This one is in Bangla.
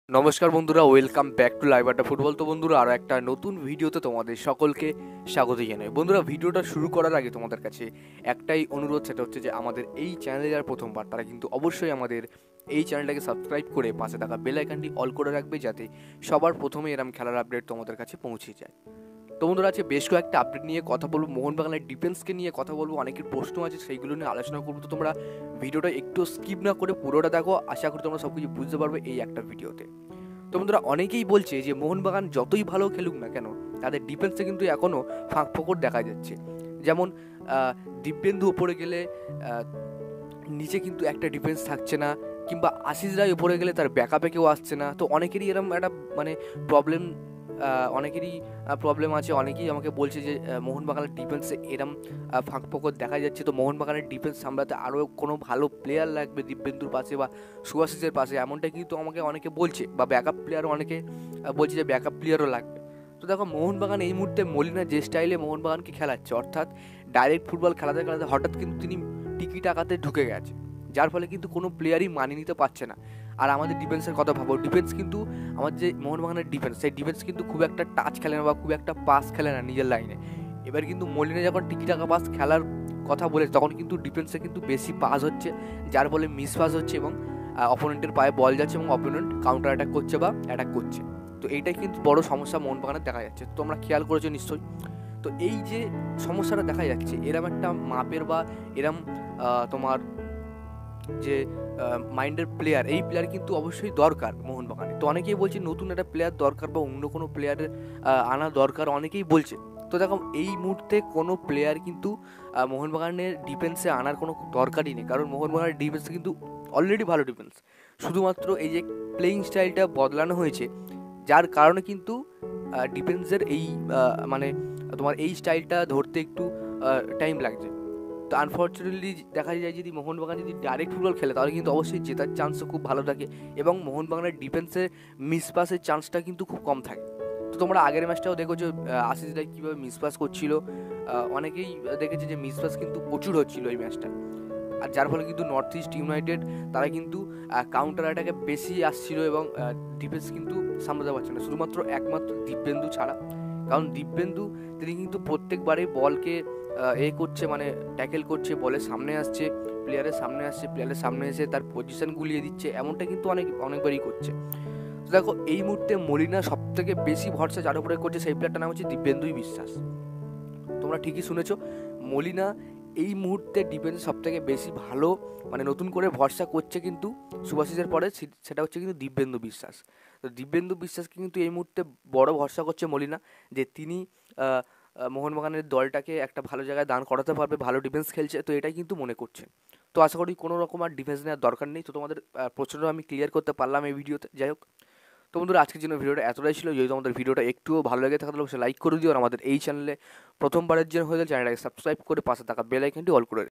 নমস্কার বন্ধুরা, ওয়েলকাম ব্যাক টু লাইভ আড্ডা ফুটবল। তো বন্ধুরা, আরও একটা নতুন ভিডিওতে তোমাদের সকলকে স্বাগত জানাই। বন্ধুরা, ভিডিওটা শুরু করার আগে তোমাদের কাছে একটাই অনুরোধ, সেটা হচ্ছে যে আমাদের এই চ্যানেলে যারা প্রথমবার তারা কিন্তু অবশ্যই আমাদের এই চ্যানেলটাকে সাবস্ক্রাইব করে পাশে থাকা বেল আইকনটি অল করে রাখবে, যাতে সবার প্রথমে এরম খেলার আপডেট তোমাদের কাছে পৌঁছে যায়। তো বন্ধুরা, আছে বেশ কয়েকটা আপডেট নিয়ে কথা বলবো, মোহনবাগানের ডিফেন্সকে নিয়ে কথা বলবো, অনেকের প্রশ্ন আছে সেইগুলো নিয়ে আলোচনা করবো। তো তোমরা ভিডিওটা একটু স্কিপ না করে পুরোটা দেখো, আশা করি তোমরা সব কিছু বুঝতে পারবে এই একটা ভিডিওতে। তো বন্ধুরা, অনেকেই বলছে যে মোহনবাগান যতই ভালো খেলুক না কেন, তাদের ডিফেন্সে কিন্তু এখনও ফাঁক ফোকর দেখা যাচ্ছে। যেমন দিব্যেন্দু ওপরে গেলে নিচে কিন্তু একটা ডিফেন্স থাকছে না, কিংবা আশিস রায় ওপরে গেলে তার ব্যাকআপে কেউ আসছে না। তো অনেকেরই এরকম একটা মানে প্রবলেম প্রবলেম আছে। অনেকেই আমাকে বলছে যে মোহনবাগানের ডিফেন্সে এরম ফাঁক ফোকর দেখা যাচ্ছে। তো মোহনবাগানের ডিফেন্স সামলাতে আরও কোনো ভালো প্লেয়ার লাগবে দিব্যেন্দুর পাশে বা সুভাশিসের পাশে, এমনটা কিন্তু আমাকে অনেকে বলছে, বা ব্যাকআপ প্লেয়ারও অনেকে বলছে যে ব্যাকআপ প্লেয়ারও লাগবে। তো দেখো, মোহনবাগান এই মুহূর্তে মলিনা যে স্টাইলে মোহনবাগানকে খেলাচ্ছে, অর্থাৎ ডাইরেক্ট ফুটবল খেলাতে খেলাতে হঠাৎ কিন্তু তিনি টিকি টাকাতে ঢুকে গেছে, যার ফলে কিন্তু কোনো প্লেয়ারই মানিয়ে নিতে পারছে না। আর আমাদের ডিফেন্সের কথা ভাবো, ডিফেন্স কিন্তু আমার যে মোহনবাগানের ডিফেন্স, সেই ডিফেন্স কিন্তু খুব একটা টাচ খেলে না বা খুব একটা পাস খেলে না নিজের লাইনে। এবার কিন্তু মলিনা যখন টিকি টাকা পাস খেলার কথা বলে, তখন কিন্তু ডিফেন্সে কিন্তু বেশি পাস হচ্ছে, যার ফলে মিস পাস হচ্ছে এবং অপোনেন্টের পায়ে বল যাচ্ছে এবং অপোনেন্ট কাউন্টার অ্যাটাক করছে বা অ্যাটাক করছে। তো এইটাই কিন্তু বড় সমস্যা মোহনবাগানের দেখা যাচ্ছে। তো তোমরা খেয়াল করেছো নিশ্চয়ই। তো এই যে সমস্যাটা দেখা যাচ্ছে, এরম একটা মাপের বা এরম তোমার যে মাইন্ডের প্লেয়ার, এই প্লেয়ার কিন্তু অবশ্যই দরকার মোহনবাগানে। তো অনেকেই বলছে নতুন একটা প্লেয়ার দরকার বা অন্য কোনো প্লেয়ারের আনা দরকার, অনেকেই বলছে। তো দেখো, এই মুহূর্তে কোনো প্লেয়ার কিন্তু মোহনবাগানের ডিফেন্সে আনার কোনো দরকারই নেই, কারণ মোহনবাগানের ডিফেন্স কিন্তু অলরেডি ভালো ডিফেন্স। শুধুমাত্র এই যে প্লেয়িং স্টাইলটা বদলানো হয়েছে, যার কারণে কিন্তু ডিফেন্সের এই মানে তোমার এই স্টাইলটা ধরতে একটু টাইম লাগছে। তো আনফর্চুনেটলি দেখা যায়, যদি মোহনবাগান যদি ডাইরেক্ট ফুটবল খেলে, তাহলে কিন্তু অবশ্যই জেতার চান্সও খুব ভালো থাকে এবং মোহনবাগানের ডিফেন্সের মিসপাসের চান্সটা কিন্তু খুব কম থাকে। তো তোমরা আগের ম্যাচটাও দেখেছো আশিস রায় কীভাবে মিসপাস করছিল। অনেকেই দেখেছে যে মিসপাস কিন্তু প্রচুর হচ্ছিল এই ম্যাচটা, আর যার ফলে কিন্তু নর্থ ইস্ট ইউনাইটেড তারা কিন্তু কাউন্টার অ্যাটাকে বেশি আসছিল এবং ডিফেন্স কিন্তু সামলাতে পারছে না, শুধুমাত্র একমাত্র দিব্যেন্দু ছাড়া। কারণ দিব্যেন্দু তিনি কিন্তু প্রত্যেকবারেই বলকে করছে, মানে ট্যাকেল করছে, বলের সামনে আসছে, প্লেয়ারের সামনে আসছে, প্লেয়ারের সামনে এসে তার পজিশন গুলিয়ে দিচ্ছে, এমনটা কিন্তু অনেকবারই করছে। তো দেখো, এই মুহূর্তে মলিনা সব থেকে বেশি ভরসা যার উপরে করছে, সেই প্লেয়ারটার নাম হচ্ছে দিব্যেন্দুই বিশ্বাস। তোমরা ঠিকই শুনেছো, মলিনা এই মুহূর্তে ডিফেন্সে সব থেকে বেশি ভালো, মানে নতুন করে ভরসা করছে কিন্তু সুভাশিসের পরে, সেটা হচ্ছে কিন্তু দিব্যেন্দু বিশ্বাস। তো দিব্যেন্দু বিশ্বাসকে কিন্তু এই মুহূর্তে বড় ভরসা করছে মলিনা, যে তিনি মোহনবাগানের দলটাকে একটা ভালো জায়গায় দান করাতে পারবে, ভালো ডিফেন্স খেলছে, তো এটাই কিন্তু মনে করছে। তো আশা করি কোনো রকম আর ডিফেন্স নেওয়ার দরকার নেই। তো তোমাদের প্রশ্নটা আমি ক্লিয়ার করতে পারলাম এই ভিডিওতে। যাই হোক, তো বন্ধুরা, আজকের জন্য ভিডিওটা এতটাই ছিল। যদি আমাদের ভিডিওটা একটুও ভালো লেগে থাকে, তাহলে অবশ্যই লাইক করে দিও, আর আমাদের এই চ্যানেলে প্রথমবারের জন্য হয়ে গেলে চ্যানেলটাকে সাবস্ক্রাইব করে পাশে থাকা বেল আইকনটি অল করে